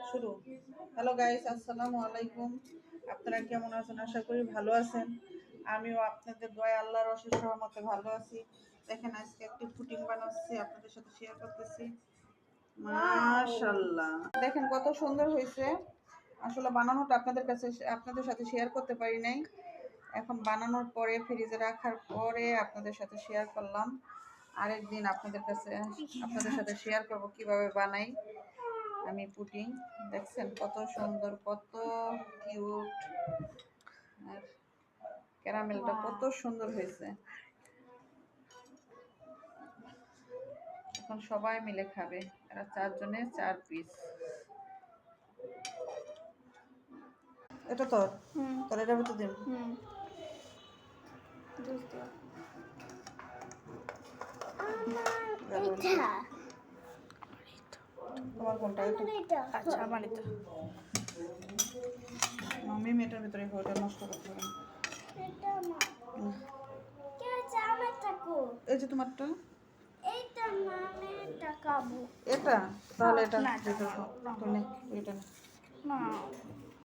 শুরু। Hello guys, আসসালামু আলাইকুম। আপনারা কেমন আছেন? আশা করি ভালো আছেন। আমিও আপনাদের দয়া আল্লাহর অশেষ রহমতে ভালো আছি। দেখেন আজকে একটি পুডিং বানাচ্ছি, আপনাদের সাথে শেয়ার করতেছি। মাশাআল্লাহ, দেখেন কত সুন্দর হয়েছে। আসলে বানানোটা আপনাদের সাথে শেয়ার করতে পারি নাই। এখন বানানোর পরে ফ্রিজে রাখার পরে আপনাদের সাথে শেয়ার করলাম। আরেকদিন আপনাদের সাথে শেয়ার করব কিভাবে বানাই আমি পুডিং। দেখছেন কত সুন্দর, কত কিউট, আর ক্যারামেলটা কত সুন্দর হয়েছে। এখন সবাই মিলে খাবে, এরা 4 জনে 4 পিস। এটা তোর তোর এটার ভিতর দিন। তোমার কোনটা? আচ্ছা, আমার এটা মাম্মি মেয়েটার ভিতরে ওটা নষ্ট করতে হবে। এই যে তোমারটা, এটা তাহলে এটা না, ভিতরে তুমি এটা না